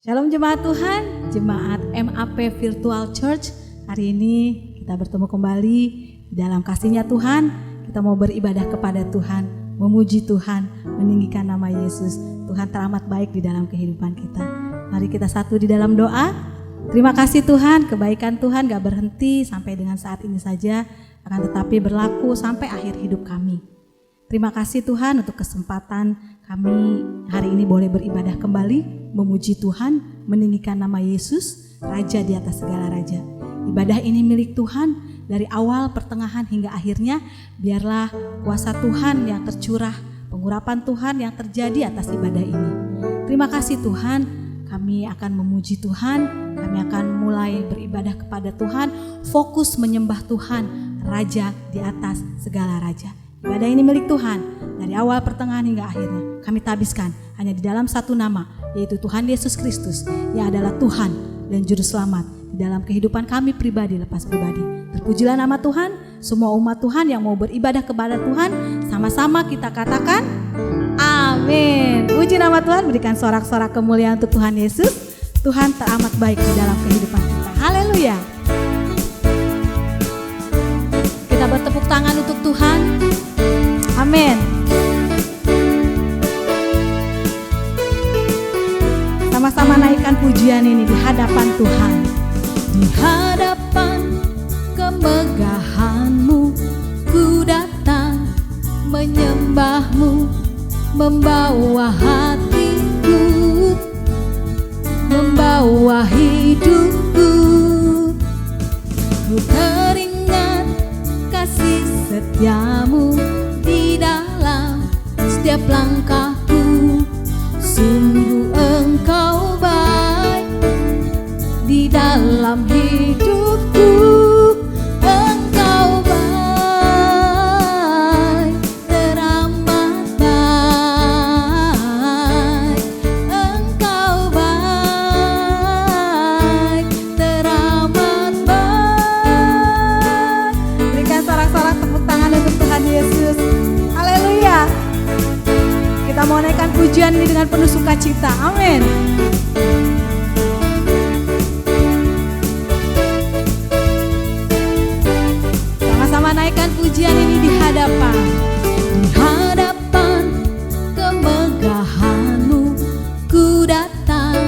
Shalom jemaat Tuhan, jemaat MAP Virtual Church. Hari ini kita bertemu kembali di dalam kasih-Nya Tuhan. Kita mau beribadah kepada Tuhan, memuji Tuhan, meninggikan nama Yesus. Tuhan teramat baik di dalam kehidupan kita. Mari kita satu di dalam doa. Terima kasih Tuhan, kebaikan Tuhan gak berhenti sampai dengan saat ini saja, akan tetapi berlaku sampai akhir hidup kami. Terima kasih Tuhan untuk kesempatan kami hari ini boleh beribadah kembali, memuji Tuhan, meninggikan nama Yesus, Raja di atas segala raja. Ibadah ini milik Tuhan dari awal, pertengahan hingga akhirnya. Biarlah kuasa Tuhan yang tercurah, pengurapan Tuhan yang terjadi atas ibadah ini. Terima kasih Tuhan, kami akan memuji Tuhan, kami akan mulai beribadah kepada Tuhan, fokus menyembah Tuhan, Raja di atas segala raja. Ibadah ini milik Tuhan dari awal, pertengahan hingga akhirnya. Kami tabiskan hanya di dalam satu nama, yaitu Tuhan Yesus Kristus yang adalah Tuhan dan Juru Selamat di dalam kehidupan kami pribadi lepas pribadi. Terpujilah nama Tuhan. Semua umat Tuhan yang mau beribadah kepada Tuhan, sama-sama kita katakan amin. Puji nama Tuhan, berikan sorak-sorak kemuliaan untuk Tuhan Yesus. Tuhan teramat baik di dalam kehidupan kita. Haleluya. Kita bertepuk tangan untuk Tuhan. Amin. Sama-sama naikkan pujian ini di hadapan Tuhan. Di hadapan kemegahan-Mu ku datang menyembah-Mu, membawa hatiku, membawa hidupku. Ku teringat kasih setia-Mu di dalam setiap langkahku. Sungguh Engkau baik di dalam hidupku. Engkau baik, teramat baik. Engkau baik, teramat baik. Berikan sorak-sorak tepuk tangan untuk Tuhan Yesus. Haleluya. Kita mau naikkan pujian ini dengan penuh sukacita. Amin. Sama-sama naikkan pujian ini di hadapan. Di hadapan kemegahan-Mu ku datang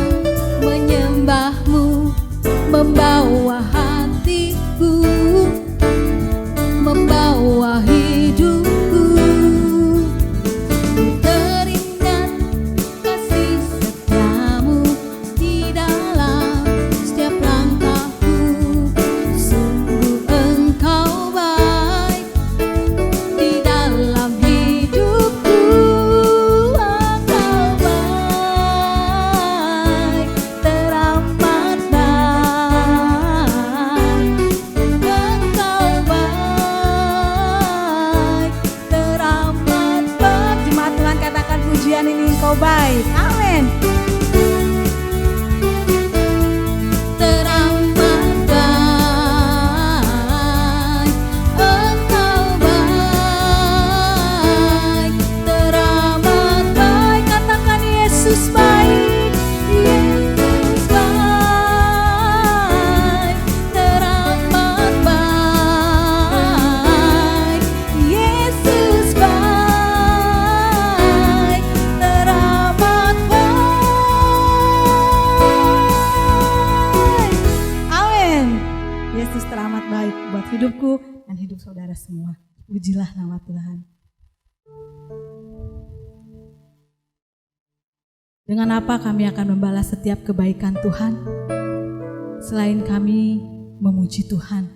menyembah-Mu, membawa hatiku, membawa hidupku. Baik, amin. Teramat baik, Engkau baik, teramat baik. Katakan Yesus baik, Yesus baik, teramat baik, Yesus baik. Yesus teramat baik buat hidupku dan hidup saudara semua. Pujilah nama Tuhan. Dengan apa kami akan membalas setiap kebaikan Tuhan? Selain kami memuji Tuhan.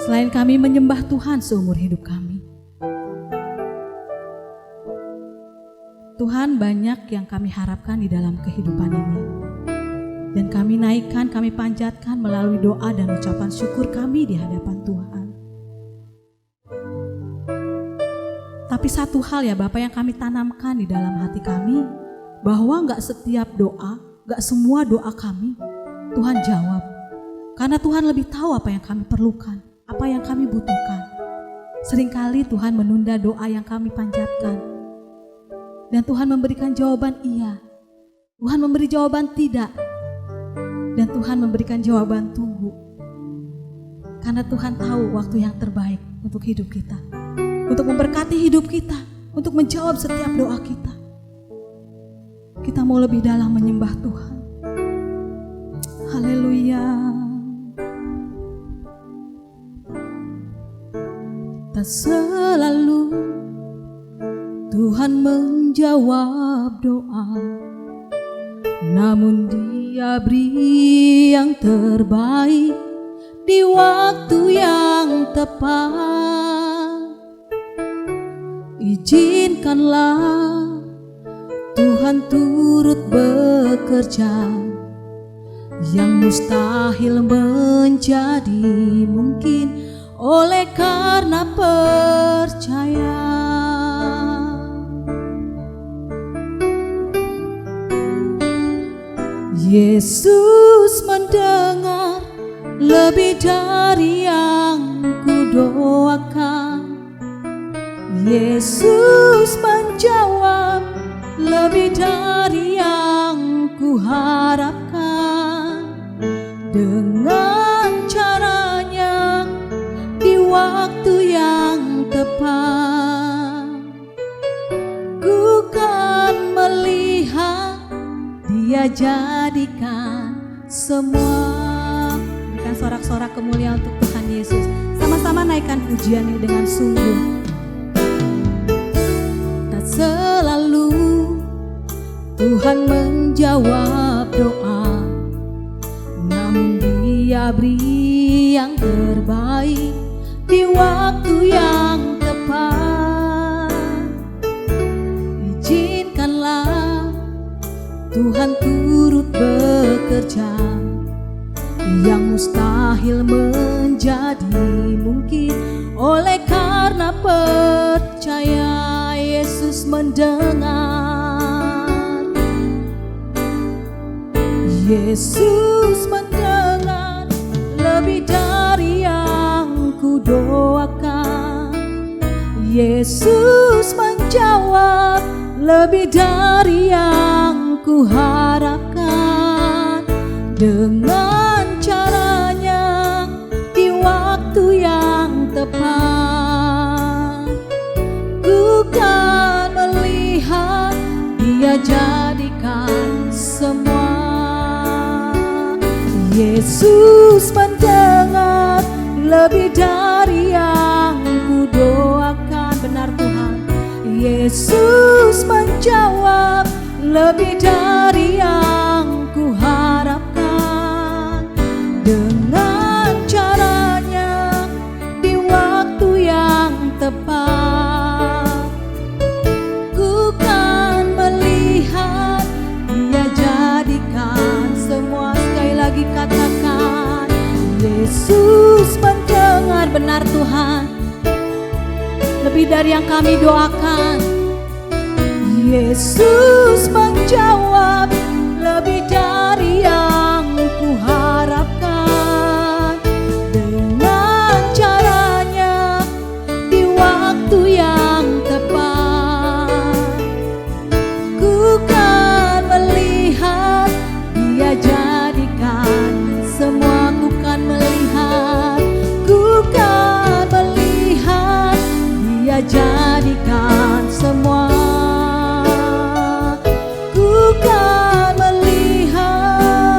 Selain kami menyembah Tuhan seumur hidup kami. Tuhan, banyak yang kami harapkan di dalam kehidupan ini. Dan kami naikkan, kami panjatkan melalui doa dan ucapan syukur kami di hadapan Tuhan. Tapi satu hal ya Bapak yang kami tanamkan di dalam hati kami, bahwa gak setiap doa, gak semua doa kami Tuhan jawab. Karena Tuhan lebih tahu apa yang kami perlukan, apa yang kami butuhkan. Seringkali Tuhan menunda doa yang kami panjatkan. Dan Tuhan memberikan jawaban iya. Tuhan memberi jawaban tidak, dan Tuhan memberikan jawaban tunggu. Karena Tuhan tahu waktu yang terbaik untuk hidup kita, untuk memberkati hidup kita, untuk menjawab setiap doa kita. Kita mau lebih dalam menyembah Tuhan. Haleluya. Tak selalu Tuhan menjawab doa, namun Dia beri yang terbaik di waktu yang tepat. Izinkanlah Tuhan turut bekerja, yang mustahil menjadi mungkin oleh karena percaya. Yesus mendengar lebih dari yang kudoakan. Yesus menjawab lebih dari yang kuharapkan. Dengan caranya di waktu yang tepat, ku kan melihat Dia jadikan semua. Berikan sorak-sorak kemuliaan untuk Tuhan Yesus. Sama-sama naikkan pujian ini dengan sungguh. Tak selalu Tuhan menjawab doa, namun Dia beri yang terbaik di waktu yang tepat. Izinkanlah Tuhan turut bekerja, yang mustahil menjadi mungkin oleh karena percaya. Yesus mendengar, Yesus mendengar lebih dari yang kudoakan. Yesus menjawab lebih dari yang kuharapkan. Dengan caranya di waktu yang tepat, ku kan melihat Dia jadikan semua. Yesus mendengar lebih dari yang kudoakan. Benar Tuhan. Yesus menjawab lebih dari yang kuharapkan. Dengan caranya di waktu yang tepat, ku kan melihat Dia jadikan semua. Sekali lagi katakan, Yesus mendengar. Benar Tuhan, lebih dari yang kami doakan. Yesus menjawab lebih dari yang kuharapkan. Dengan caranya di waktu yang tepat, ku kan melihat Dia jadikan semua. Ku kan melihat, ku kan melihat Dia jadikan semua. Ku kan melihat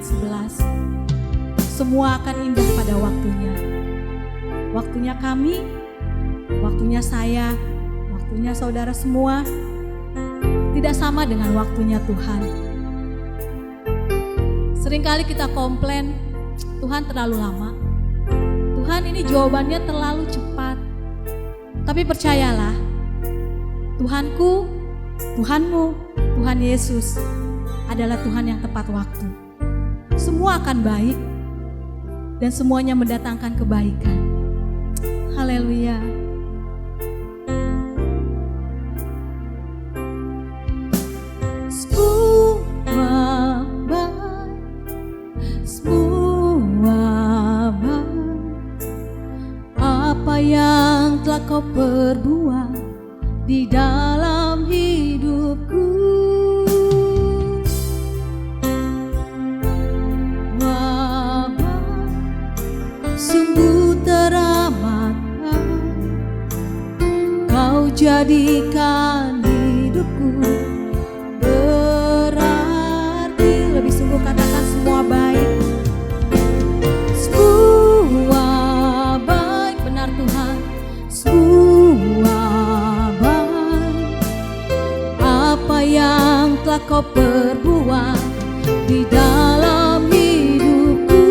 11. Semua akan indah pada waktunya. Waktunya kami, waktunya saya, waktunya saudara semua tidak sama dengan waktunya Tuhan. Seringkali kita komplain, Tuhan terlalu lama. Tuhan ini jawabannya terlalu cepat. Tapi percayalah, Tuhanku, Tuhanmu, Tuhan Yesus adalah Tuhan yang tepat waktu. Semua akan baik dan semuanya mendatangkan kebaikan. Haleluya. Apa yang telah kau perbuat di dalam hidupku, sungguh teramat kau jadikan hidupku berarti. Lebih sungguh katakan semua baik. Semua baik, benar Tuhan. Semua baik. Apa yang telah kau perbuat di dalam hidupku,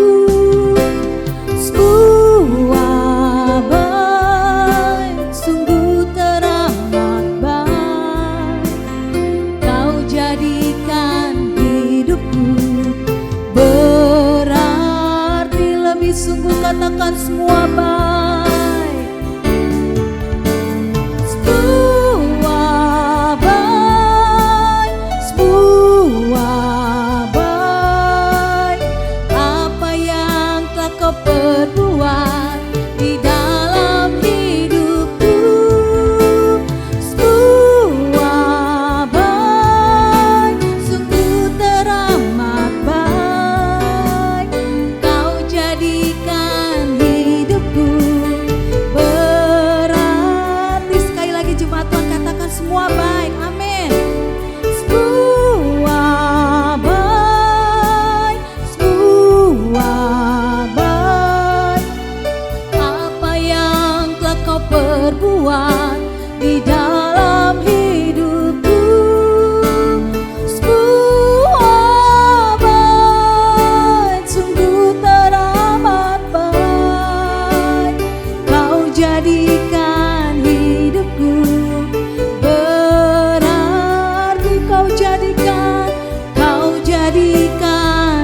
semua baik, sungguh teramat baik. Kau jadikan hidupku berarti. Lebih sungguh katakan semua baik. Semua baik, semua baik. Apa yang telah kau perbuat di dalam hidupku, semua baik, sungguh teramat baik. Kau jadikan hidupku berarti. Sekali lagi jemaat Tuhan katakan semua baik, amin. Semua baik, semua baik. Apa yang telah kau perbuat di dalam hidupku, semua baik, sungguh teramat baik. Kau jadikan hidupku berarti. Kau jadikan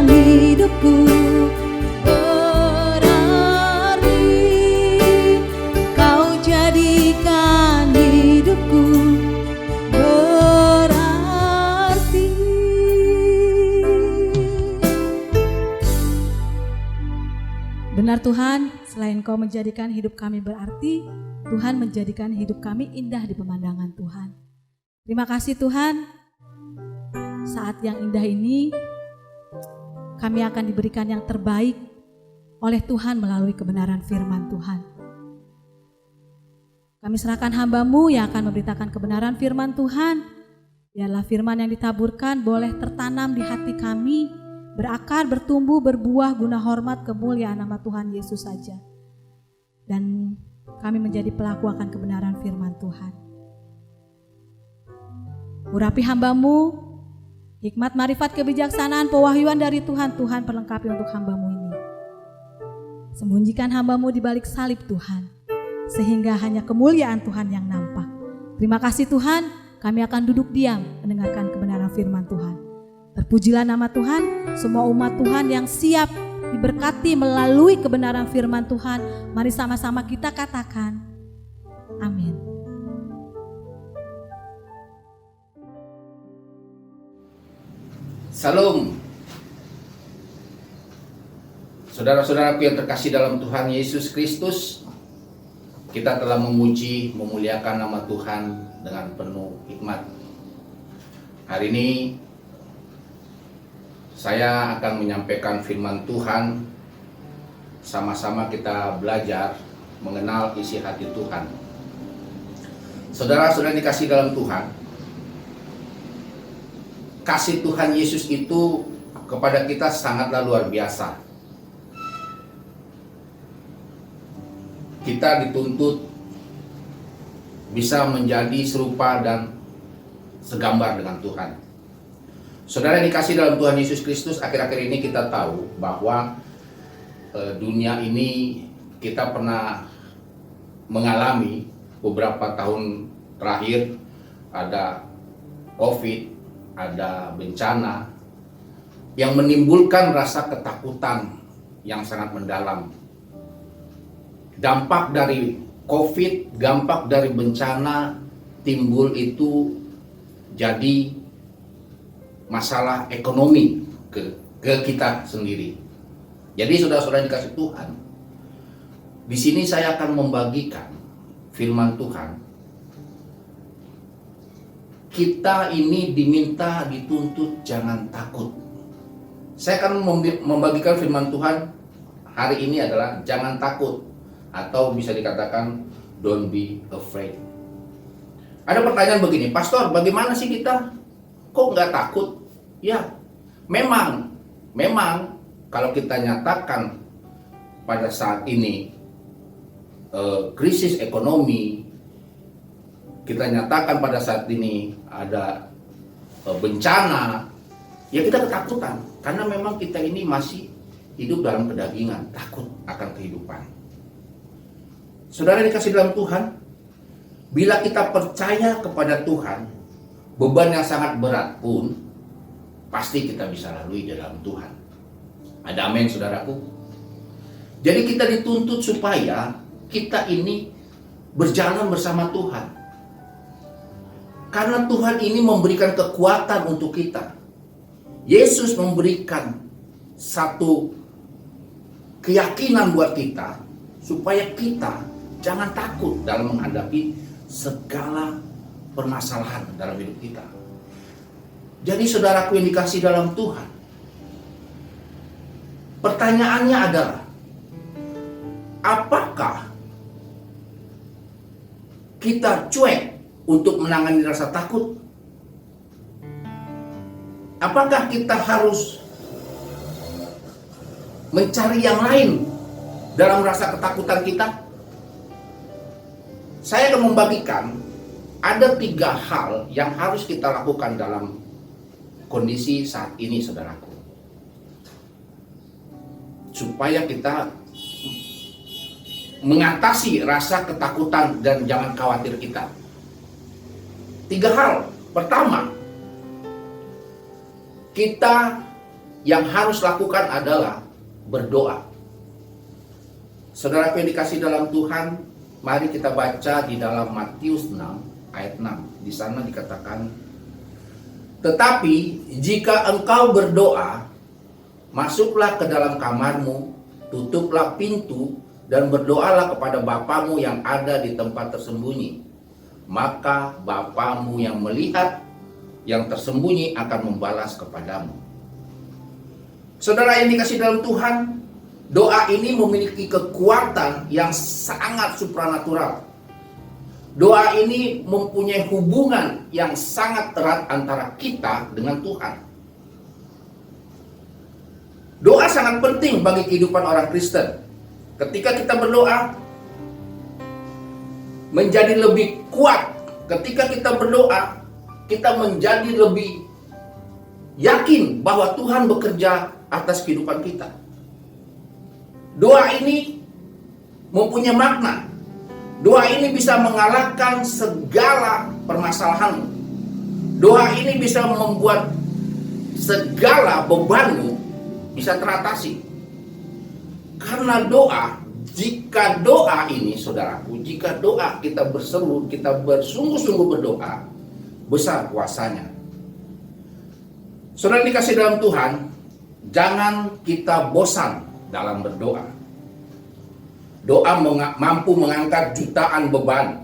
hidupku berarti. Kau jadikan hidupku berarti. Benar Tuhan, selain Kau menjadikan hidup kami berarti, Tuhan menjadikan hidup kami indah di pemandangan Tuhan. Terima kasih Tuhan. Saat yang indah ini kami akan diberikan yang terbaik oleh Tuhan melalui kebenaran firman Tuhan. Kami serahkan hamba-Mu yang akan memberitakan kebenaran firman Tuhan. Biarlah firman yang ditaburkan boleh tertanam di hati kami, berakar, bertumbuh, berbuah guna hormat kemuliaan nama Tuhan Yesus saja. Dan kami menjadi pelaku akan kebenaran firman Tuhan. Urapi hamba-Mu, hikmat, marifat, kebijaksanaan, pewahyuan dari Tuhan. Tuhan perlengkapi untuk hamba-Mu ini. Sembunyikan hamba-Mu di balik salib Tuhan, sehingga hanya kemuliaan Tuhan yang nampak. Terima kasih Tuhan, kami akan duduk diam mendengarkan kebenaran firman Tuhan. Terpujilah nama Tuhan, semua umat Tuhan yang siap diberkati melalui kebenaran firman Tuhan. Mari sama-sama kita katakan, amin. Salam. Saudara-saudaraku yang terkasih dalam Tuhan Yesus Kristus, kita telah memuji, memuliakan nama Tuhan dengan penuh hikmat. Hari ini saya akan menyampaikan firman Tuhan. Sama-sama kita belajar mengenal isi hati Tuhan. Saudara-saudara dikasih dalam Tuhan, kasih Tuhan Yesus itu kepada kita sangatlah luar biasa. Kita dituntut bisa menjadi serupa dan segambar dengan Tuhan. Saudara yang dikasih dalam Tuhan Yesus Kristus, akhir-akhir ini kita tahu bahwa dunia ini kita pernah mengalami beberapa tahun terakhir, ada COVID, ada bencana yang menimbulkan rasa ketakutan yang sangat mendalam. Dampak dari COVID, dampak dari bencana timbul itu jadi masalah ekonomi ke kita sendiri. Jadi saudara-saudara dikasih Tuhan, di sini saya akan membagikan firman Tuhan. Kita ini diminta, dituntut jangan takut. Saya akan membagikan firman Tuhan hari ini adalah jangan takut, atau bisa dikatakan don't be afraid. Ada pertanyaan begini, Pastor, bagaimana sih kita kok nggak takut? Ya, memang kalau kita nyatakan pada saat ini krisis ekonomi, kita nyatakan pada saat ini ada bencana, ya kita ketakutan karena memang kita ini masih hidup dalam kedagingan, takut akan kehidupan. Saudara dikasih dalam Tuhan, bila kita percaya kepada Tuhan, beban yang sangat berat pun pasti kita bisa lalui dalam Tuhan. Ada amin, saudaraku. Jadi kita dituntut supaya kita ini berjalan bersama Tuhan. Karena Tuhan ini memberikan kekuatan untuk kita. Yesus memberikan satu keyakinan buat kita supaya kita jangan takut dalam menghadapi segala permasalahan dalam hidup kita. Jadi saudaraku yang dikasih dalam Tuhan, pertanyaannya adalah, apakah kita cuek untuk menangani rasa takut? Apakah kita harus mencari yang lain dalam rasa ketakutan kita? Saya akan membagikan ada 3 hal yang harus kita lakukan dalam kondisi saat ini, saudaraku, supaya kita mengatasi rasa ketakutan dan jangan khawatir kita. 3 hal. Pertama, kita yang harus lakukan adalah berdoa. Saudara yang dikasih dalam Tuhan, mari kita baca di dalam Matius 6 ayat 6. Di sana dikatakan, tetapi jika engkau berdoa, masuklah ke dalam kamarmu, tutuplah pintu, dan berdoalah kepada Bapamu yang ada di tempat tersembunyi. Maka Bapamu yang melihat yang tersembunyi akan membalas kepadamu. Saudara yang dikasih dalam Tuhan, doa ini memiliki kekuatan yang sangat supranatural. Doa ini mempunyai hubungan yang sangat erat antara kita dengan Tuhan. Doa sangat penting bagi kehidupan orang Kristen. Ketika kita berdoa, menjadi lebih kuat. Ketika kita berdoa, kita menjadi lebih yakin bahwa Tuhan bekerja atas kehidupan kita. Doa ini mempunyai makna. Doa ini bisa mengalahkan segala permasalahanmu. Doa ini bisa membuat segala bebanmu bisa teratasi. Karena doa, jika doa ini, saudaraku, jika doa kita berseru, kita bersungguh-sungguh berdoa, besar kuasanya. Saudara dikasih dalam Tuhan, jangan kita bosan dalam berdoa. Doa mampu mengangkat jutaan beban.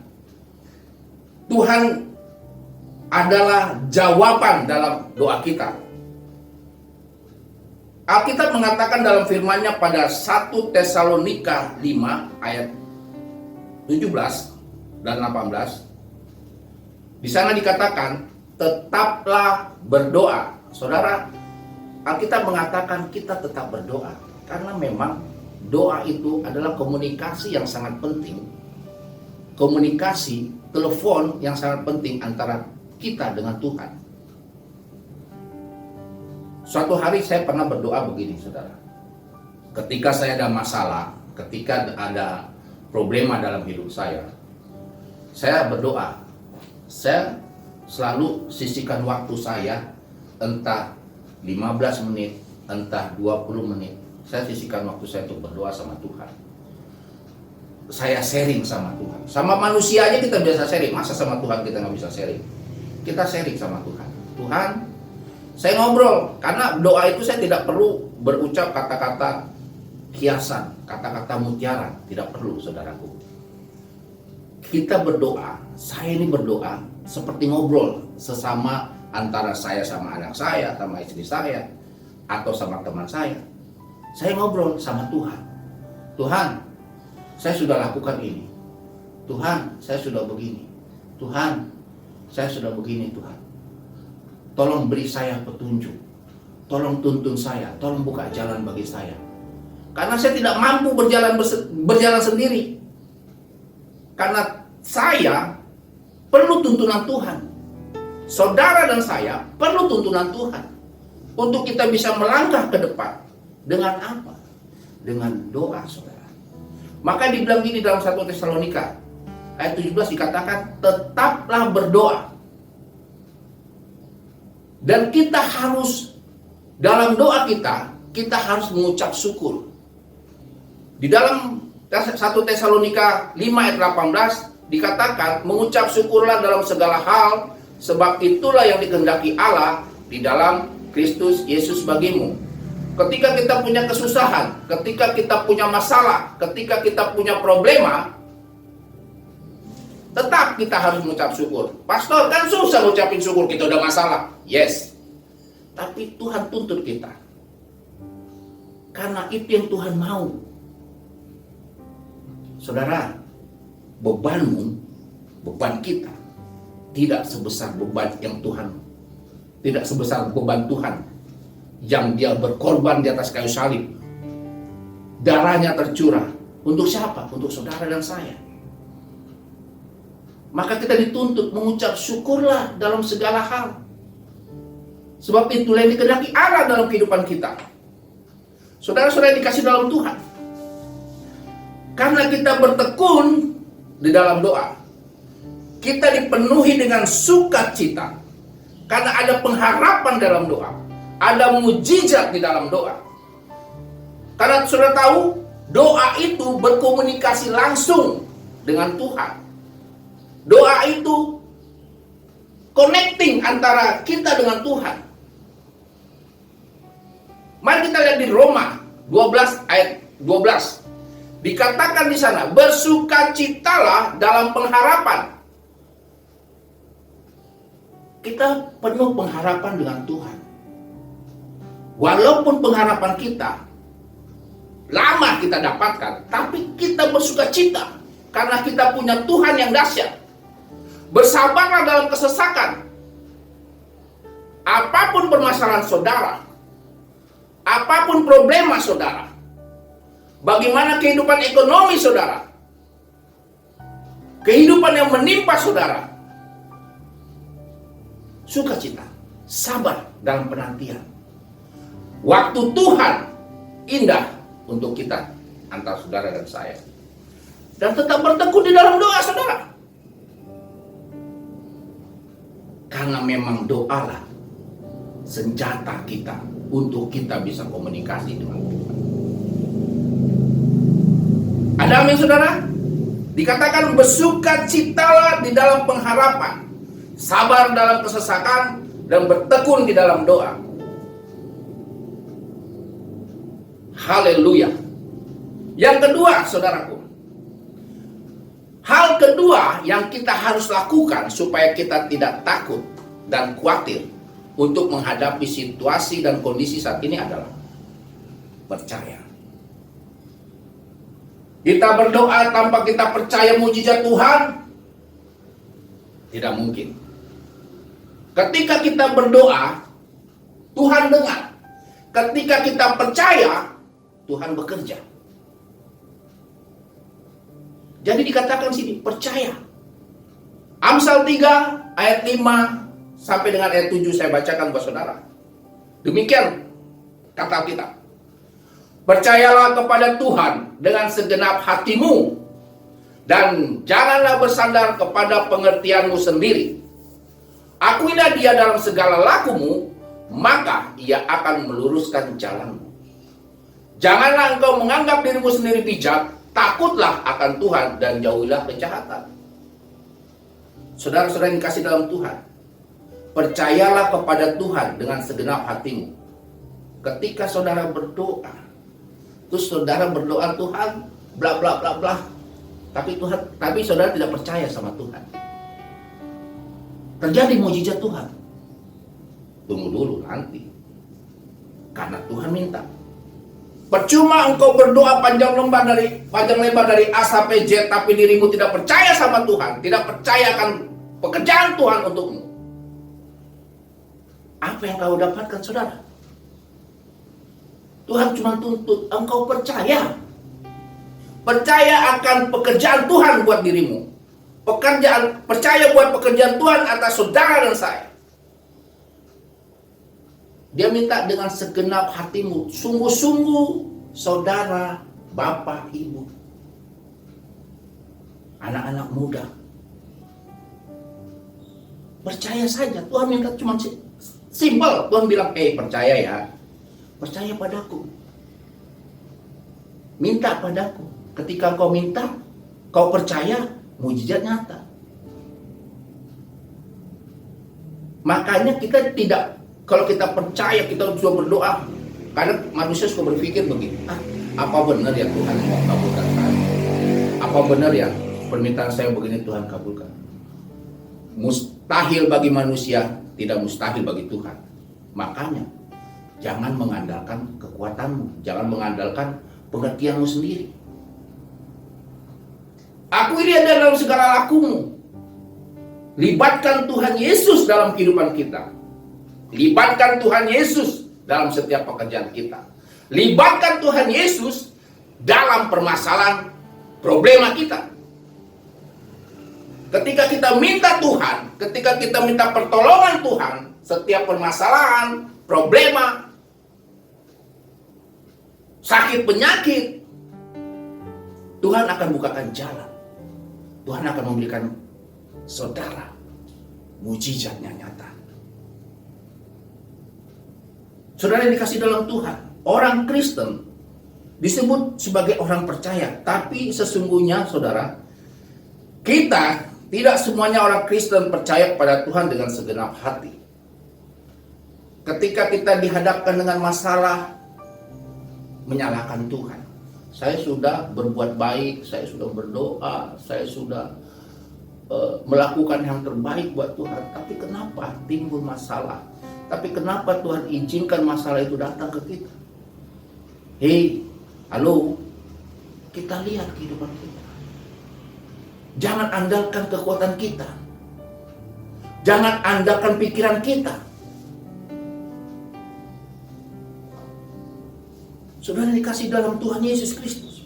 Tuhan adalah jawaban dalam doa kita. Alkitab mengatakan dalam firman-Nya pada 1 Tesalonika 5 ayat 17 dan 18. Di sana dikatakan, tetaplah berdoa. Saudara, Alkitab mengatakan kita tetap berdoa. Karena memang doa itu adalah komunikasi yang sangat penting. Komunikasi, telepon yang sangat penting antara kita dengan Tuhan. Suatu hari saya pernah berdoa begini, saudara. Ketika saya ada masalah, ketika ada problema dalam hidup saya berdoa. Saya selalu sisihkan waktu saya, entah 15 menit, entah 20 menit. Saya sisihkan waktu saya untuk berdoa sama Tuhan. Saya sharing sama Tuhan. Sama manusia aja kita biasa sharing. Masa sama Tuhan kita nggak bisa sharing? Kita sharing sama Tuhan. Tuhan, saya ngobrol. Karena doa itu saya tidak perlu berucap kata-kata hiasan, kata-kata mutiara. Tidak perlu, saudaraku. Kita berdoa, saya ini berdoa seperti ngobrol sesama, antara saya sama anak saya, sama istri saya, atau sama teman saya. Saya ngobrol sama Tuhan. Tuhan, saya sudah lakukan ini. Tuhan, saya sudah begini. Tuhan, saya sudah begini, Tuhan. Tolong beri saya petunjuk. Tolong tuntun saya. Tolong buka jalan bagi saya. Karena saya tidak mampu berjalan sendiri. Karena saya perlu tuntunan Tuhan. Saudara dan saya perlu tuntunan Tuhan. Untuk kita bisa melangkah ke depan. Dengan apa? Dengan doa, saudara. Maka dibilang gini dalam 1 Tesalonika ayat 17 dikatakan, tetaplah berdoa. Dan kita harus, dalam doa kita harus mengucap syukur. Di dalam 1 Tesalonika 5 ayat 18 dikatakan, mengucap syukurlah dalam segala hal, sebab itulah yang dikehendaki Allah di dalam Kristus Yesus bagimu. Ketika kita punya kesusahan, ketika kita punya masalah, ketika kita punya problema, tetap kita harus mengucap syukur. Pastor, kan susah ngucapin syukur, kita udah masalah. Yes. Tapi Tuhan tuntut kita. Karena itu yang Tuhan mau. Saudara, beban kita tidak sebesar beban yang Tuhan, tidak sebesar beban Tuhan yang Dia berkorban di atas kayu salib. Darahnya tercurah. Untuk siapa? Untuk saudara dan saya. Maka kita dituntut mengucap syukurlah dalam segala hal. Sebab itulah yang dikehendaki Allah dalam kehidupan kita. Saudara-saudara yang dikasih dalam Tuhan. Karena kita bertekun di dalam doa, kita dipenuhi dengan sukacita. Karena ada pengharapan dalam doa. Ada mujizat di dalam doa. Karena saudara tahu, doa itu berkomunikasi langsung dengan Tuhan. Doa itu connecting antara kita dengan Tuhan. Mari kita lihat di Roma 12 ayat 12. Dikatakan di sana, bersukacitalah dalam pengharapan. Kita penuh pengharapan dengan Tuhan. Walaupun pengharapan kita lama kita dapatkan, tapi kita bersukacita karena kita punya Tuhan yang dahsyat. Bersabarlah dalam kesesakan. Apapun permasalahan saudara, apapun problema saudara, bagaimana kehidupan ekonomi saudara, kehidupan yang menimpa saudara, sukacita, sabar dalam penantian. Waktu Tuhan indah untuk kita, antara saudara dan saya. Dan tetap bertekun di dalam doa, saudara. Karena memang doalah senjata kita untuk kita bisa komunikasi dengan Tuhan. Ada amin, saudara? Dikatakan bersukacitalah di dalam pengharapan, sabar dalam kesesakan, dan bertekun di dalam doa. Haleluya. Yang kedua, saudaraku, hal kedua yang kita harus lakukan supaya kita tidak takut dan khawatir untuk menghadapi situasi dan kondisi saat ini adalah percaya. Kita berdoa tanpa kita percaya mujizat Tuhan, tidak mungkin. Ketika kita berdoa, Tuhan dengar. ketika kita percaya, Tuhan bekerja. Jadi dikatakan sini, percaya. Amsal 3 ayat 5 sampai dengan ayat 7 saya bacakan buat saudara. Demikian kata kita. Percayalah kepada Tuhan dengan segenap hatimu, dan janganlah bersandar kepada pengertianmu sendiri. Akuilah Dia dalam segala lakumu, maka Ia akan meluruskan jalanmu. Janganlah engkau menganggap dirimu sendiri bijak, takutlah akan Tuhan dan jauhilah kejahatan. Saudara-saudara yang dikasih dalam Tuhan, percayalah kepada Tuhan dengan segenap hatimu. Ketika saudara berdoa, terus saudara berdoa, Tuhan bla bla bla bla, tapi saudara tidak percaya sama Tuhan, terjadi mujizat Tuhan. Tunggu dulu nanti, karena Tuhan minta. Percuma engkau berdoa panjang lebar dari A sampai Z, tapi dirimu tidak percaya sama Tuhan, tidak percaya akan pekerjaan Tuhan untukmu. Apa yang kau dapatkan, saudara? Tuhan cuma tuntut engkau percaya. Percaya akan pekerjaan Tuhan buat dirimu. Percaya buat pekerjaan Tuhan atas saudara dan saya. Dia minta dengan segenap hatimu, sungguh-sungguh saudara, bapak, ibu, anak-anak muda. Percaya saja, Tuhan minta cuma simpel. Tuhan bilang, percaya ya, percaya padaku. Minta padaku. Ketika kau minta, kau percaya, mujizat nyata. Makanya kita tidak, kalau kita percaya, kita sudah berdoa. Karena manusia suka berpikir begini, apa benar ya Tuhan mau kabulkan saya? Apa benar ya permintaan saya begini Tuhan kabulkan? Mustahil bagi manusia, tidak mustahil bagi Tuhan. Makanya jangan mengandalkan kekuatanmu, jangan mengandalkan pengertianmu sendiri. Akui Dia dalam segala lakumu. Libatkan Tuhan Yesus dalam kehidupan kita. Libatkan Tuhan Yesus dalam setiap pekerjaan kita. Libatkan Tuhan Yesus dalam permasalahan problema kita. Ketika kita minta Tuhan, ketika kita minta pertolongan Tuhan, setiap permasalahan, problema, sakit penyakit, Tuhan akan bukakan jalan. Tuhan akan memberikan saudara mujizatnya nyata. Saudara yang dikasih dalam Tuhan, orang Kristen disebut sebagai orang percaya, tapi sesungguhnya saudara, kita tidak semuanya orang Kristen percaya kepada Tuhan dengan segenap hati. Ketika kita dihadapkan dengan masalah, menyalahkan Tuhan. Saya sudah berbuat baik, saya sudah berdoa, saya sudah melakukan yang terbaik buat Tuhan, tapi kenapa timbul masalah? Tapi kenapa Tuhan izinkan masalah itu datang ke kita? Halo, kita lihat kehidupan kita. Jangan andalkan kekuatan kita. Jangan andalkan pikiran kita. Saudara dikasih dalam Tuhan Yesus Kristus.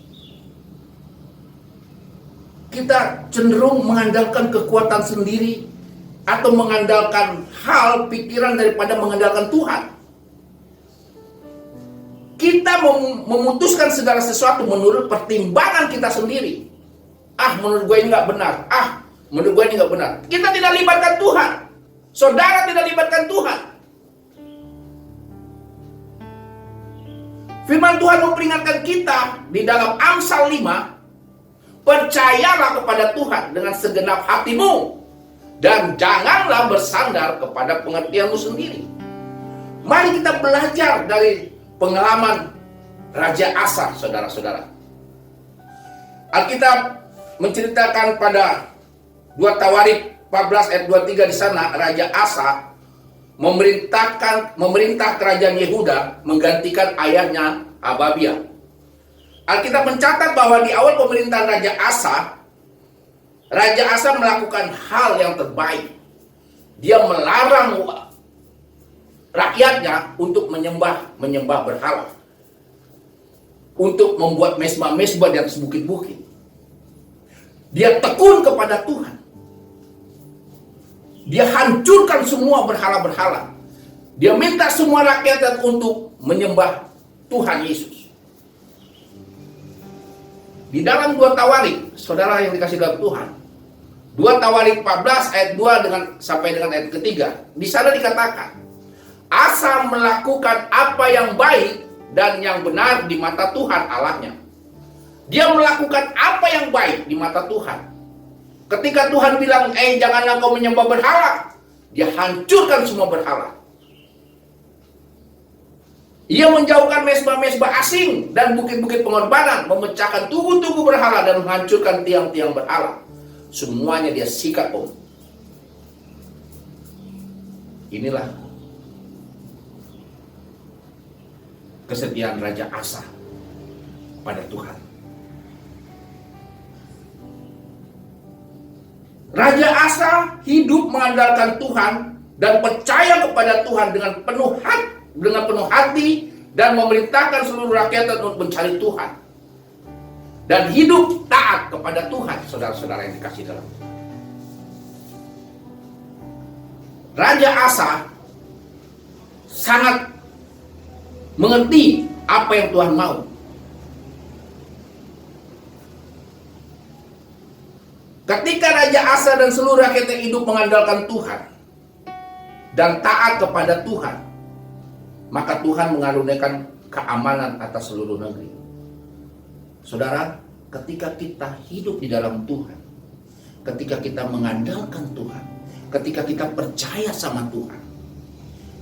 Kita cenderung mengandalkan kekuatan sendiri atau mengandalkan hal pikiran daripada mengandalkan Tuhan. Kita memutuskan segala sesuatu menurut pertimbangan kita sendiri. Menurut gue ini nggak benar. Menurut gue ini nggak benar. Kita tidak libatkan Tuhan. Saudara tidak libatkan Tuhan. Firman Tuhan memperingatkan kita di dalam Amsal 5, percayalah kepada Tuhan dengan segenap hatimu, dan janganlah bersandar kepada pengertianmu sendiri. Mari kita belajar dari pengalaman Raja Asa, saudara-saudara. Alkitab menceritakan pada 2 Tawarik 14 ayat 23 di sana, Raja Asa memerintah kerajaan Yehuda menggantikan ayahnya Ababia. Alkitab mencatat bahwa di awal pemerintahan Raja Asa melakukan hal yang terbaik. Dia melarang rakyatnya untuk menyembah berhala, untuk membuat mesbah-mesbah di atas bukit-bukit. Dia tekun kepada Tuhan. Dia hancurkan semua berhala-berhala. Dia minta semua rakyat untuk menyembah Tuhan Yesus. Di dalam 2 Tawarik, saudara yang dikasih dalam Tuhan, 2 Tawarik 14 ayat 2 sampai dengan ayat ketiga, di sana dikatakan, Asa melakukan apa yang baik dan yang benar di mata Tuhan Allahnya. Dia melakukan apa yang baik di mata Tuhan. Ketika Tuhan bilang, janganlah kau menyembah berhala, dia hancurkan semua berhala. Ia menjauhkan mesbah-mesbah asing dan bukit-bukit pengorbanan, memecahkan tugu-tugu berhala dan menghancurkan tiang-tiang berhala. Semuanya dia sikat om. Inilah kesetiaan Raja Asa pada Tuhan. Raja Asa hidup mengandalkan Tuhan dan percaya kepada Tuhan dengan penuh hati dan memerintahkan seluruh rakyat untuk mencari Tuhan. Dan hidup taat kepada Tuhan, saudara-saudara yang dikasih dalam Tuhan. Raja Asa sangat mengerti apa yang Tuhan mau. Ketika Raja Asa dan seluruh rakyatnya hidup mengandalkan Tuhan dan taat kepada Tuhan, maka Tuhan mengaruniakan keamanan atas seluruh negeri. Saudara, ketika kita hidup di dalam Tuhan, ketika kita mengandalkan Tuhan, ketika kita percaya sama Tuhan,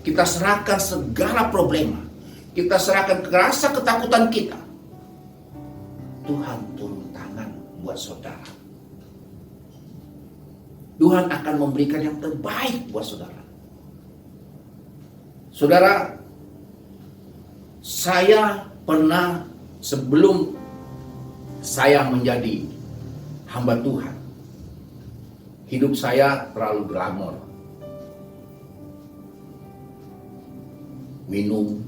kita serahkan segala problema, kita serahkan rasa ketakutan kita, Tuhan turun tangan buat saudara. Tuhan akan memberikan yang terbaik buat saudara. Saudara, saya pernah sebelum saya menjadi hamba Tuhan, hidup saya terlalu glamor. Minum,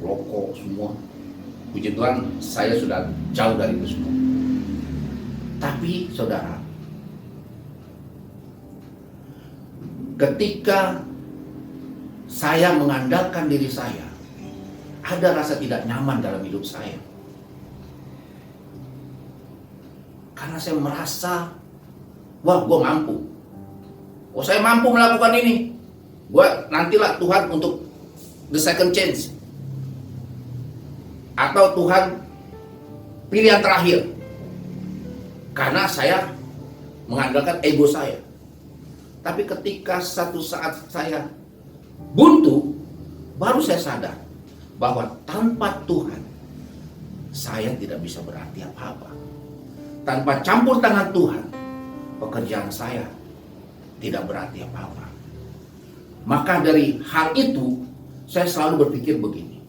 rokok, semua. Puji Tuhan, saya sudah jauh dari itu semua. Tapi saudara, ketika saya mengandalkan diri saya, ada rasa tidak nyaman dalam hidup saya. Karena saya merasa, wah, gue mampu. Oh, saya mampu melakukan ini. Gue nantilah Tuhan untuk the second chance. Atau Tuhan pilihan terakhir. Karena saya mengandalkan ego saya. Tapi ketika satu saat saya buntu, baru saya sadar bahwa tanpa Tuhan saya tidak bisa berarti apa-apa. Tanpa campur tangan Tuhan, pekerjaan saya tidak berarti apa-apa. Maka dari hal itu, saya selalu berpikir begini.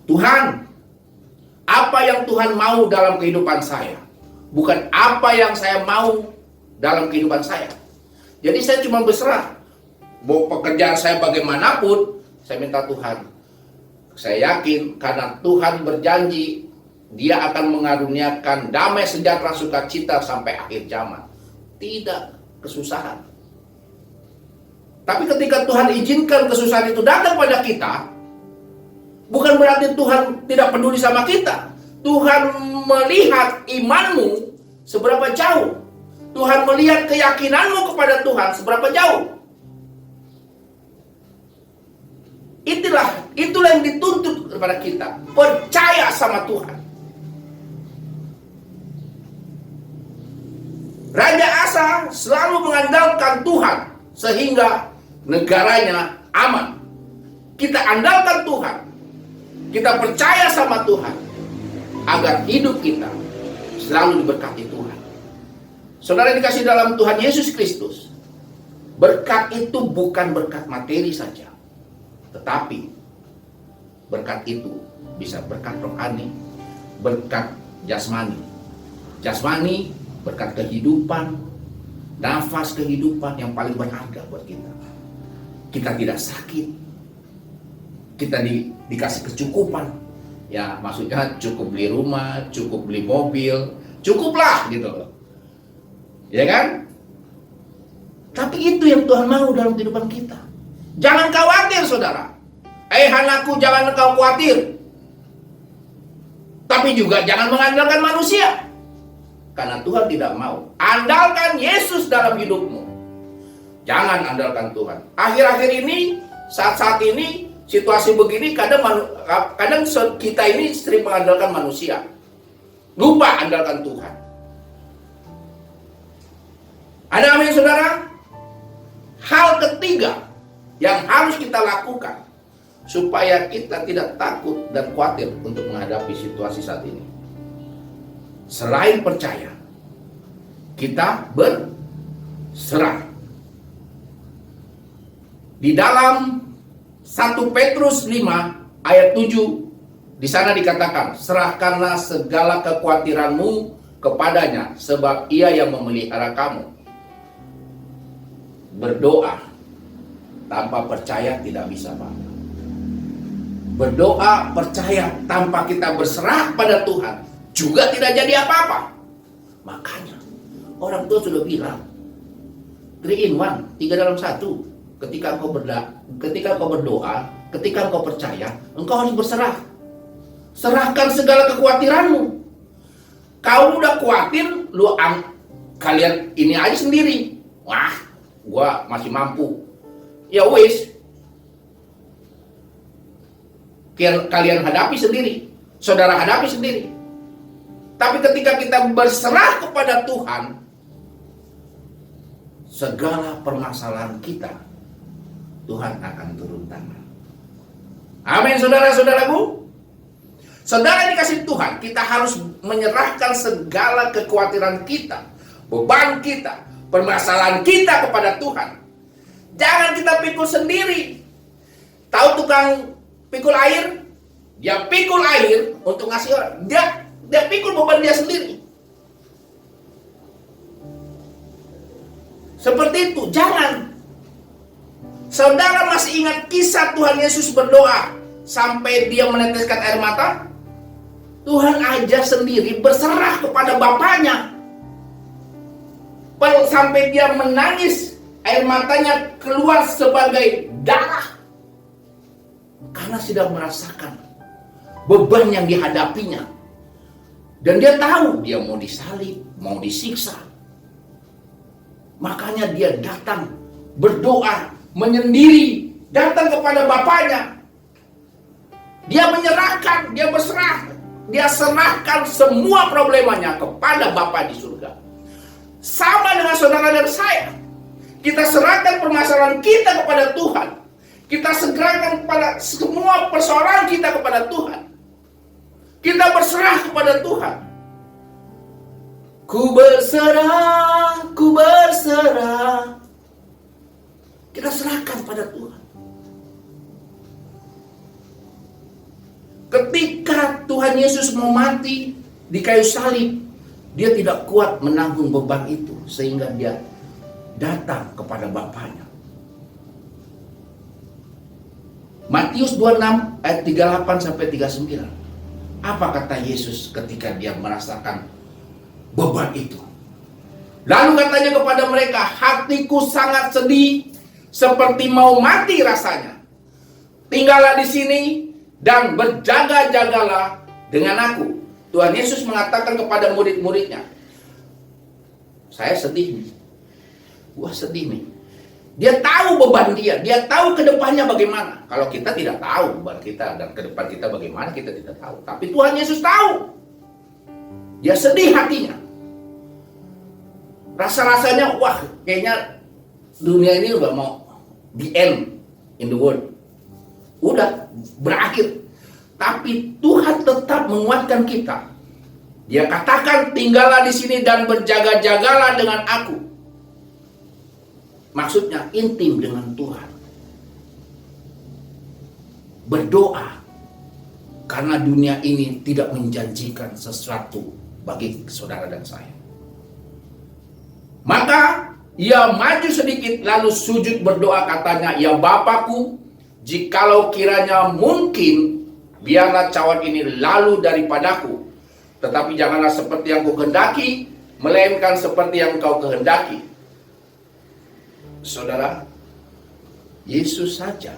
Tuhan, apa yang Tuhan mau dalam kehidupan saya, bukan apa yang saya mau dalam kehidupan saya. Jadi saya cuma berserah. Mau pekerjaan saya bagaimanapun, saya minta Tuhan. Saya yakin karena Tuhan berjanji, Dia akan mengaruniakan damai sejahtera sukacita sampai akhir zaman. Tidak kesusahan. Tapi ketika Tuhan izinkan kesusahan itu datang pada kita, bukan berarti Tuhan tidak peduli sama kita. Tuhan melihat imanmu seberapa jauh. Tuhan melihat keyakinanmu kepada Tuhan seberapa jauh. Itulah yang dituntut kepada kita. Percaya sama Tuhan. Raja Asa selalu mengandalkan Tuhan sehingga negaranya aman. Kita andalkan Tuhan. Kita percaya sama Tuhan agar hidup kita selalu diberkati Tuhan. Saudara dikasih dalam Tuhan Yesus Kristus, berkat itu bukan berkat materi saja, tetapi berkat itu bisa berkat rohani, berkat jasmani. Jasmani, berkat kehidupan, nafas kehidupan yang paling berharga buat kita. kita tidak sakit, kita dikasih kecukupan. Ya maksudnya cukup beli rumah, cukup beli mobil, cukuplah gitu loh. Ya kan? Tapi itu yang Tuhan mau dalam kehidupan kita. Jangan khawatir saudara. Anakku, jangan engkau khawatir. Tapi juga jangan mengandalkan manusia. Karena Tuhan tidak mau. Andalkan Yesus dalam hidupmu. Jangan andalkan Tuhan. Akhir-akhir ini, saat-saat ini, situasi begini, kadang kita ini sering mengandalkan manusia. Lupa andalkan Tuhan. Ada amin saudara? Hal ketiga yang harus kita lakukan supaya kita tidak takut dan khawatir untuk menghadapi situasi saat ini. Selain percaya, kita berserah. Di dalam 1 Petrus 5 ayat 7 di sana dikatakan, serahkanlah segala kekhawatiranmu kepadanya sebab Ia yang memelihara kamu. Berdoa tanpa percaya tidak bisa apa-apa. Berdoa percaya tanpa kita berserah pada Tuhan juga tidak jadi apa-apa. Makanya orang tua sudah bilang 3 in 1, 3 dalam 1. Ketika engkau berdoa, ketika engkau percaya, engkau harus berserah. Serahkan segala kekhawatiranmu. Kau udah khawatir, kalian ini aja sendiri. Wah, gua masih mampu. Ya wis. Kalian hadapi sendiri. Saudara hadapi sendiri. Tapi ketika kita berserah kepada Tuhan, segala permasalahan kita, Tuhan akan turun tangan. Amin saudara-saudaraku. Saudara dikasih Tuhan, kita harus menyerahkan segala kekhawatiran kita, beban kita, permasalahan kita kepada Tuhan. Jangan kita pikul sendiri. Tahu tukang pikul air? Dia pikul air untuk ngasih orang. Dia pikul beban dia sendiri. Seperti itu, jangan. Saudara masih ingat kisah Tuhan Yesus berdoa sampai dia meneteskan air mata? Tuhan aja sendiri berserah kepada Bapaknya. Sampai dia menangis, air matanya keluar sebagai darah. Karena sudah merasakan beban yang dihadapinya. Dan dia tahu dia mau disalib, mau disiksa. Makanya dia datang berdoa, menyendiri, datang kepada Bapaknya. Dia menyerahkan, dia berserah. Dia serahkan semua problemanya kepada Bapa di surga. Sama dengan saudara dan saya. Kita serahkan permasalahan kita kepada Tuhan. Kita serahkan kepada semua persoalan kita kepada Tuhan. Kita berserah kepada Tuhan. Ku berserah, ku berserah. Kita serahkan pada Tuhan. Ketika Tuhan Yesus mau mati di kayu salib, dia tidak kuat menanggung beban itu, sehingga dia datang kepada Bapaknya. Matius 26 ayat 38 sampai 39. Apa kata Yesus ketika dia merasakan beban itu? Lalu katanya kepada mereka, hatiku sangat sedih, seperti mau mati rasanya. Tinggallah di sini dan berjaga-jagalah dengan aku. Tuhan Yesus mengatakan kepada murid-muridnya, saya sedih nih. Gua sedih nih. Dia tahu beban dia tahu ke depannya bagaimana. Kalau kita tidak tahu beban kita dan ke depan kita bagaimana, kita tidak tahu. Tapi Tuhan Yesus tahu. Dia sedih hatinya. Rasa-rasanya, wah, kayaknya dunia ini udah mau the end in the world. Udah berakhir. Tapi Tuhan tetap menguatkan kita. Dia katakan, tinggallah di sini dan berjaga-jagalah dengan aku. Maksudnya intim dengan Tuhan. Berdoa. Karena dunia ini tidak menjanjikan sesuatu bagi saudara dan saya. Maka Ia maju sedikit lalu sujud berdoa, katanya, "Ya Bapakku, jikalau kiranya mungkin, biarlah cawan ini lalu daripadaku. Tetapi janganlah seperti yang kukehendaki, melainkan seperti yang Engkau kehendaki." Saudara, Yesus saja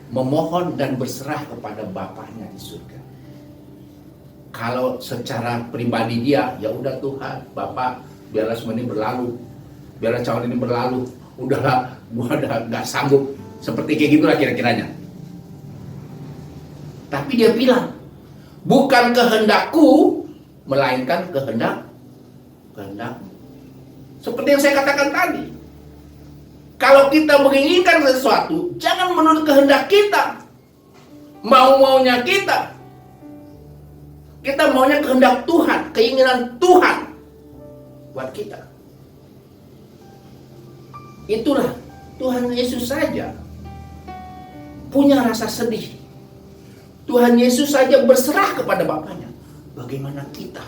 memohon dan berserah kepada Bapaknya di surga. Kalau secara pribadi dia, ya udah Tuhan, Bapak, biarlah semua ini berlalu, biarlah cawan ini berlalu, udahlah, gua udah nggak sanggup, seperti kayak gitulah kira-kiranya. Tapi dia bilang, bukan kehendakku, melainkan kehendakmu. Seperti yang saya katakan tadi, kalau kita menginginkan sesuatu, jangan menurut kehendak kita, mau-maunya kita. Kita maunya kehendak Tuhan, keinginan Tuhan buat kita. Itulah Tuhan Yesus saja punya rasa sedih. Tuhan Yesus saja berserah kepada Bapaknya. Bagaimana kita?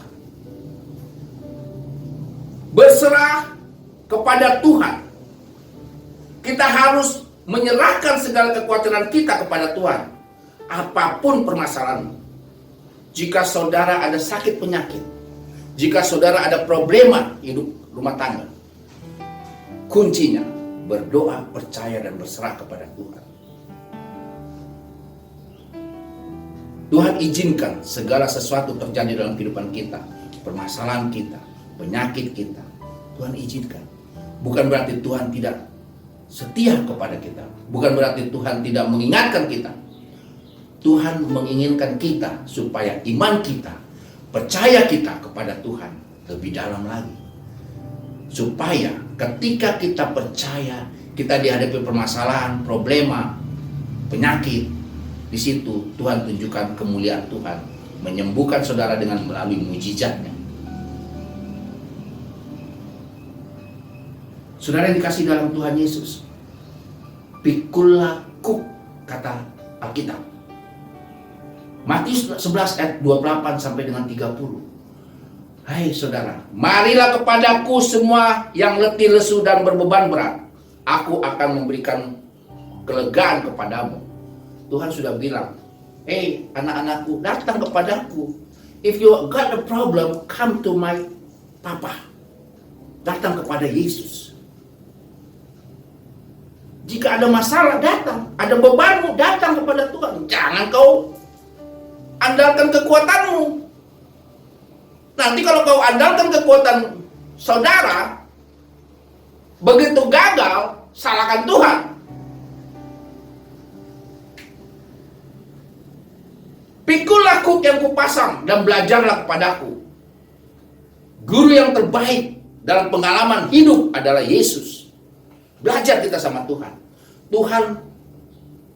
Berserah kepada Tuhan. Kita harus menyerahkan segala kekhawatiran kita kepada Tuhan. Apapun permasalahanmu. Jika saudara ada sakit penyakit, jika saudara ada problema hidup rumah tangga, kuncinya berdoa, percaya, dan berserah kepada Tuhan. Tuhan izinkan segala sesuatu terjadi dalam kehidupan kita, permasalahan kita, penyakit kita, Tuhan izinkan. Bukan berarti Tuhan tidak setia kepada kita, bukan berarti Tuhan tidak mengingatkan kita. Tuhan menginginkan kita supaya iman kita, percaya kita kepada Tuhan lebih dalam lagi. Supaya ketika kita percaya, kita dihadapi permasalahan, problema, penyakit, di situ Tuhan tunjukkan kemuliaan Tuhan, menyembuhkan saudara dengan melalui mujizatnya. Saudara yang dikasih dalam Tuhan Yesus, pikul laku, kata Alkitab. Matius 11 ayat 28 sampai dengan 30. Hai saudara, marilah kepadaku semua yang letih lesu dan berbeban berat, aku akan memberikan kelegaan kepadamu. Tuhan sudah bilang, hey anak-anakku, datang kepadaku. If you got a problem, come to my Papa. Datang kepada Yesus. Jika ada masalah, datang. Ada bebanmu, datang kepada Tuhan. Jangan kau andalkan kekuatanmu. Nanti kalau kau andalkan kekuatan saudara, begitu gagal, salahkan Tuhan. Pikullah kuk yang kupasang dan belajarlah kepadaku. Guru yang terbaik dalam pengalaman hidup adalah Yesus. Belajar kita sama Tuhan. Tuhan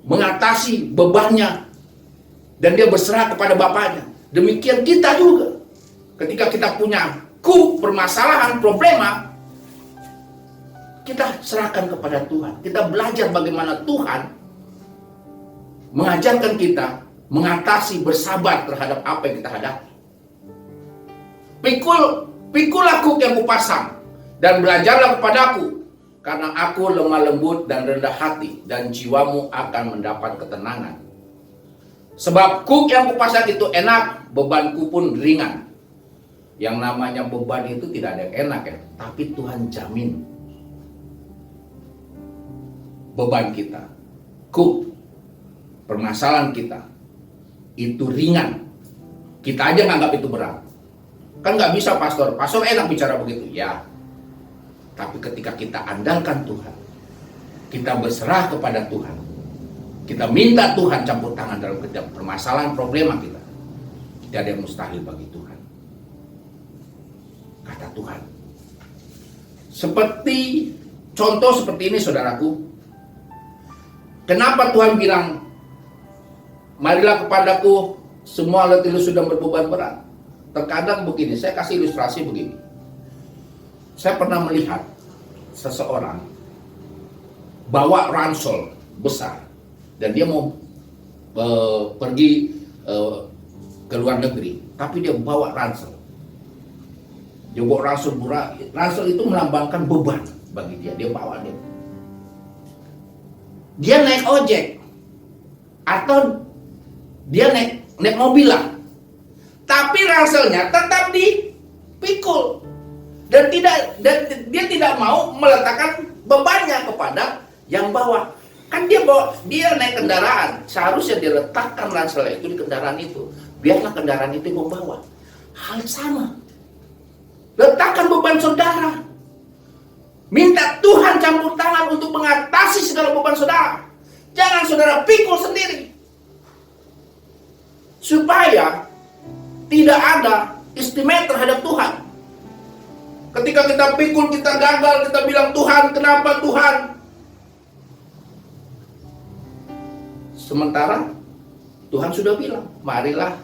mengatasi bebannya dan dia berserah kepada Bapaknya. Demikian kita juga. Ketika kita punya permasalahan, problema, kita serahkan kepada Tuhan. Kita belajar bagaimana Tuhan mengajarkan kita mengatasi, bersabar terhadap apa yang kita hadapi. Pikul aku yang kupasang dan belajarlah kepadaku, karena aku lemah lembut dan rendah hati, dan jiwamu akan mendapat ketenangan. Sebab kuk yang kupasang itu enak, bebanku pun ringan. Yang namanya beban itu tidak ada yang enak ya, tapi Tuhan jamin beban kita, kuk, permasalahan kita itu ringan. Kita aja nganggap itu berat. Kan nggak bisa pastor enak bicara begitu ya. Tapi ketika kita andalkan Tuhan, kita berserah kepada Tuhan, kita minta Tuhan campur tangan dalam permasalahan problema kita, tidak ada yang mustahil bagi Tuhan. Kata Tuhan. Contoh seperti ini saudaraku. Kenapa Tuhan bilang, marilah kepadaku semua letih lesu dan berbeban berat. Terkadang begini, saya kasih ilustrasi begini. Saya pernah melihat seseorang bawa ransel besar dan dia mau pergi ke luar negeri, tapi dia bawa ransel. Dia bawa ransel ransel itu melambangkan beban bagi dia. Dia bawa dia. Dia naik ojek atau dia naik mobil lah. Tapi ranselnya tetap dipikul dan dia tidak mau meletakkan bebannya kepada yang bawa. Kan dia naik kendaraan, seharusnya dia letakkan ransel itu di kendaraan itu. Biarlah kendaraan itu membawa. Hal sama. Letakkan beban saudara. Minta Tuhan campur tangan untuk mengatasi segala beban saudara. Jangan saudara pikul sendiri. Supaya tidak ada istimewa terhadap Tuhan. Ketika kita pikul, kita gagal, kita bilang, Tuhan, kenapa Tuhan? Sementara Tuhan sudah bilang, marilah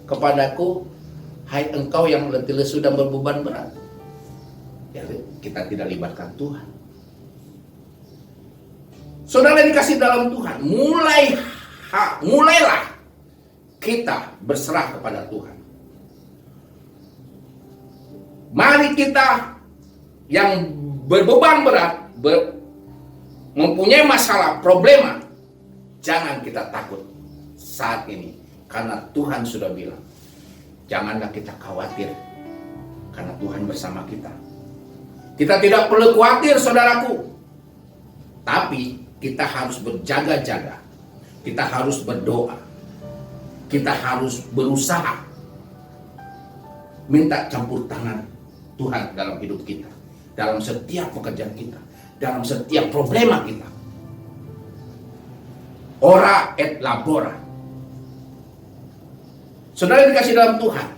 kepadaku, hai engkau yang letih lesu dan berbeban berat. Ya, kita tidak libatkan Tuhan. Saudara dikasih dalam Tuhan, mulailah kita berserah kepada Tuhan. Mari kita yang berbeban berat, mempunyai masalah, problema, jangan kita takut saat ini. Karena Tuhan sudah bilang, janganlah kita khawatir, karena Tuhan bersama kita. Kita tidak perlu khawatir, saudaraku. Tapi kita harus berjaga-jaga. Kita harus berdoa. Kita harus berusaha. Minta campur tangan Tuhan dalam hidup kita. Dalam setiap pekerjaan kita. Dalam setiap problema kita. Ora et labora. Saudara dikasih dalam Tuhan.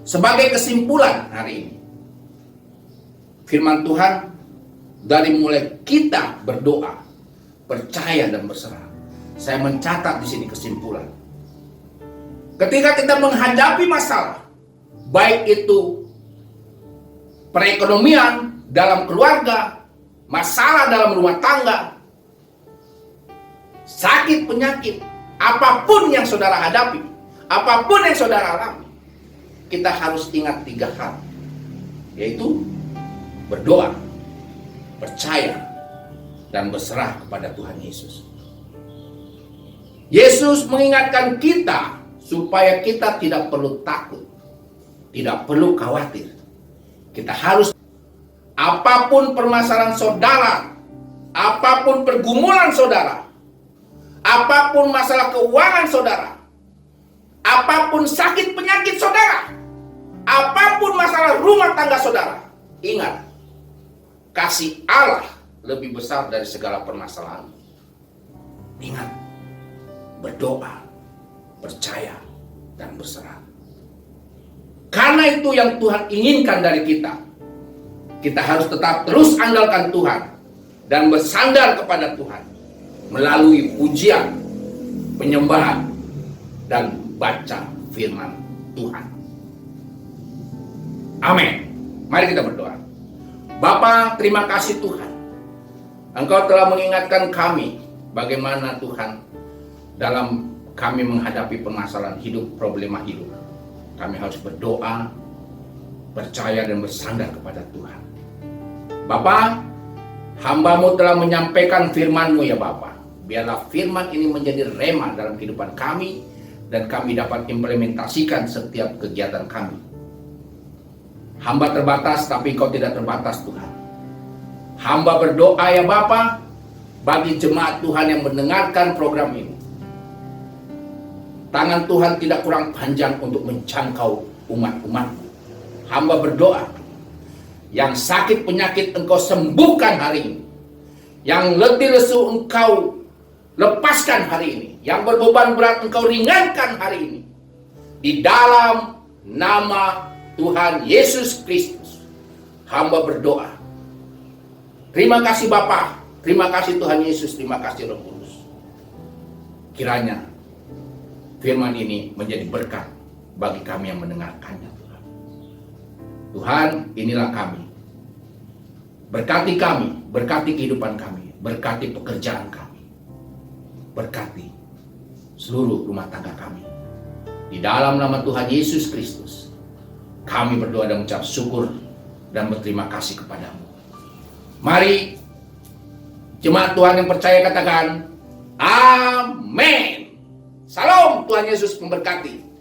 Sebagai kesimpulan hari ini. Firman Tuhan dari mulai kita berdoa, percaya dan berserah. Saya mencatat di sini kesimpulan. Ketika kita menghadapi masalah, baik itu perekonomian dalam keluarga, masalah dalam rumah tangga, sakit penyakit, apapun yang saudara hadapi, apapun yang saudara alami, kita harus ingat 3 hal, yaitu berdoa, percaya, dan berserah kepada Tuhan Yesus. Yesus mengingatkan kita supaya kita tidak perlu takut, tidak perlu khawatir. Kita harus, apapun permasalahan saudara, apapun pergumulan saudara, apapun masalah keuangan saudara, apapun sakit penyakit saudara, apapun masalah rumah tangga saudara, ingat, kasih Allah lebih besar dari segala permasalahan. Ingat, berdoa, percaya, dan berserah. Karena itu yang Tuhan inginkan dari kita. Kita harus tetap terus andalkan Tuhan dan bersandar kepada Tuhan melalui pujian, penyembahan, dan baca firman Tuhan. Amin. Mari kita berdoa. Bapa, terima kasih Tuhan. Engkau telah mengingatkan kami bagaimana Tuhan dalam kami menghadapi permasalahan hidup, problema hidup. Kami harus berdoa, percaya dan bersandar kepada Tuhan. Bapa, hamba-Mu telah menyampaikan firman-Mu ya Bapa. Biarlah firman ini menjadi rema dalam kehidupan kami dan kami dapat implementasikan setiap kegiatan kami. Hamba terbatas, tapi Engkau tidak terbatas Tuhan. Hamba berdoa ya Bapa, bagi jemaat Tuhan yang mendengarkan program ini. Tangan Tuhan tidak kurang panjang untuk menjangkau umat-umat-Mu. Hamba berdoa, yang sakit penyakit Engkau sembuhkan hari ini. Yang letih lesu Engkau lepaskan hari ini. Yang berbeban berat Engkau ringankan hari ini. Di dalam nama Tuhan Yesus Kristus, hamba berdoa. Terima kasih Bapa, terima kasih Tuhan Yesus, terima kasih Roh Kudus. Kiranya firman ini menjadi berkat bagi kami yang mendengarkannya Tuhan. Tuhan, inilah kami. Berkati kami, berkati kehidupan kami, berkati pekerjaan kami. Berkati seluruh rumah tangga kami. Di dalam nama Tuhan Yesus Kristus, Kami berdoa dan mengucap syukur dan berterima kasih kepadamu. Mari jemaat Tuhan yang percaya katakan amin. Salam, Tuhan Yesus memberkati.